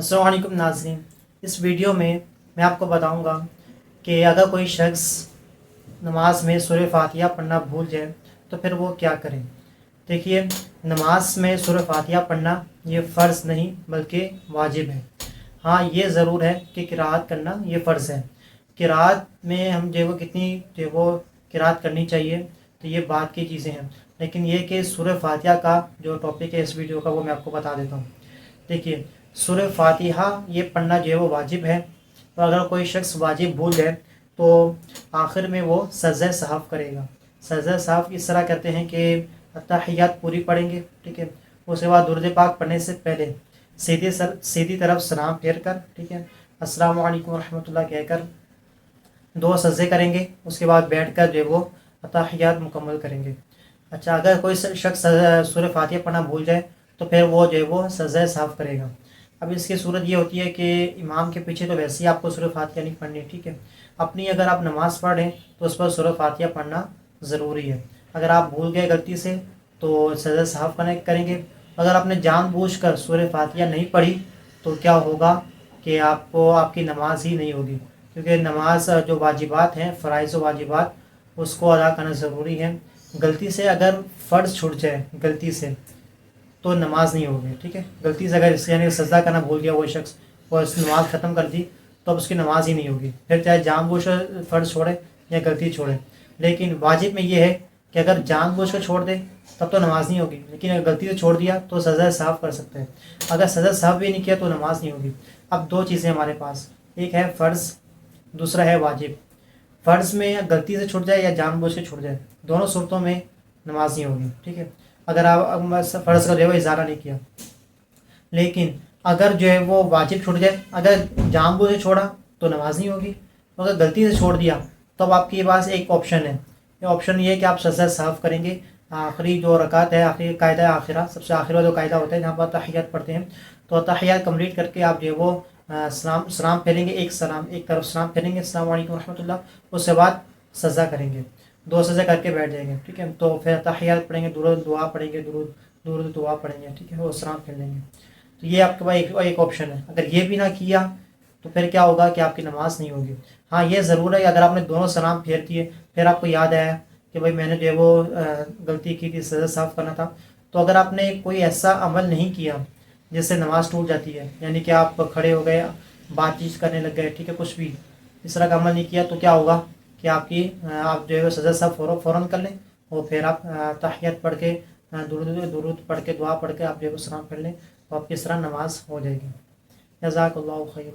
السلام علیکم ناظرین، اس ویڈیو میں میں آپ کو بتاؤں گا کہ اگر کوئی شخص نماز میں سورہ فاتحہ پڑھنا بھول جائے تو پھر وہ کیا کرے۔ دیکھیے، نماز میں سورہ فاتحہ پڑھنا یہ فرض نہیں بلکہ واجب ہے۔ ہاں، یہ ضرور ہے کہ قرأت کرنا یہ فرض ہے۔ قرأت میں ہم کتنی قرأت کرنی چاہیے، تو یہ بات کی چیزیں ہیں، لیکن یہ کہ سورہ فاتحہ کا جو ٹاپک ہے اس ویڈیو کا وہ میں آپ کو بتا دیتا ہوں۔ دیکھیے، سورہ فاتحہ یہ پڑھنا وہ واجب ہے، تو اگر کوئی شخص واجب بھول جائے تو آخر میں وہ سجدہ سہو کرے گا۔ سجدہ سہو اس طرح کرتے ہیں کہ اتحیات پوری پڑھیں گے، ٹھیک ہے، اس کے بعد درود پاک پڑھنے سے پہلے سیدھی طرف سلام پھیر کر، ٹھیک ہے، السلام علیکم ورحمۃ اللہ کہہ کر 2 سجدے کریں گے، اس کے بعد بیٹھ کر وہ اتحیات مکمل کریں گے۔ اچھا، اگر کوئی شخص سورہ فاتحہ پڑھنا بھول جائے تو پھر وہ سجدہ سہو کرے گا۔ اب اس کی صورت یہ ہوتی ہے کہ امام کے پیچھے تو ویسے ہی آپ کو سورہ فاتحہ نہیں پڑھنی، ٹھیک ہے، اپنی اگر آپ نماز پڑھ رہے ہیں تو اس پر سورہ فاتحہ پڑھنا ضروری ہے۔ اگر آپ بھول گئے غلطی سے تو سجدہ سہو کریں گے۔ اگر آپ نے جان بوجھ کر سورہ فاتحہ نہیں پڑھی تو کیا ہوگا کہ آپ کی نماز ہی نہیں ہوگی، کیونکہ نماز جو واجبات ہیں، فرائض و واجبات، اس کو ادا کرنا ضروری ہے۔ غلطی سے اگر فرض چھوٹ جائے غلطی سے تو نماز نہیں ہوگی، ٹھیک ہے۔ غلطی سے اگر یعنی سجدہ کرنا بھول گیا وہ شخص اور اس نماز ختم کر دی تو اب اس کی نماز ہی نہیں ہوگی، پھر چاہے جان بوجھ کر فرض چھوڑے یا غلطی چھوڑے۔ لیکن واجب میں یہ ہے کہ اگر جان بوجھ کر چھوڑ دے تب تو نماز نہیں ہوگی، لیکن اگر غلطی سے چھوڑ دیا تو سجدہ سہو کر سکتے ہیں۔ اگر سجدہ سہو بھی نہیں کیا تو نماز نہیں ہوگی۔ اب 2 چیزیں ہمارے پاس، ایک ہے فرض، دوسرا ہے واجب۔ فرض میں غلطی سے چھوٹ جائے یا جان بوجھ کے چھوٹ جائے، دونوں صورتوں میں نماز نہیں ہوگی، ٹھیک ہے، اگر آپ فرض کا اظہار نہیں کیا۔ لیکن اگر وہ واجب چھوٹ جائے، اگر جان بوجھ سے چھوڑا تو نماز نہیں ہوگی، اگر غلطی سے چھوڑ دیا تو اب آپ کے پاس ایک آپشن ہے۔ یہ آپشن یہ ہے کہ آپ سجدہ سہو کریں گے۔ آخری جو رکعت ہے، آخری قاعدہ آخرہ، سب سے آخر جو قاعدہ ہوتا ہے جہاں پر تحیات پڑھتے ہیں، تو تحیات کمپلیٹ کر کے آپ وہ سلام پھیریں گے، ایک طرف سلام پھیریں گے، السلام علیکم ورحمۃ اللہ، اس کے بعد سجدہ کریں گے، 2 سجدے کر کے بیٹھ جائیں گے، ٹھیک ہے، تو پھر تحیات پڑھیں گے، درود دعا پڑھیں گے، درود دعا پڑھیں گے، ٹھیک ہے، وہ سلام پھیر لیں گے۔ تو یہ آپ کے پاس ایک آپشن ہے۔ اگر یہ بھی نہ کیا تو پھر کیا ہوگا کہ آپ کی نماز نہیں ہوگی۔ ہاں، یہ ضرور ہے کہ اگر آپ نے دونوں سلام پھیر دیے، پھر آپ کو یاد آیا کہ بھائی میں نے وہ غلطی کی تھی، سجدہ صاف کرنا تھا، تو اگر آپ نے کوئی ایسا عمل نہیں کیا جس سے نماز ٹوٹ جاتی ہے، یعنی کہ آپ کھڑے ہو گئے، بات چیت کرنے لگ گئے، ٹھیک ہے، کچھ بھی اس طرح کا عمل نہیں کیا، تو کیا ہوگا کہ آپ سجدہ صاف فوراً کر لیں، اور پھر آپ تحیات پڑھ کے درود پڑھ کے دعا پڑھ کے آپ سلام پھیر لیں، تو آپ کی اس طرح نماز ہو جائے گی۔ جزاک اللہ خیر۔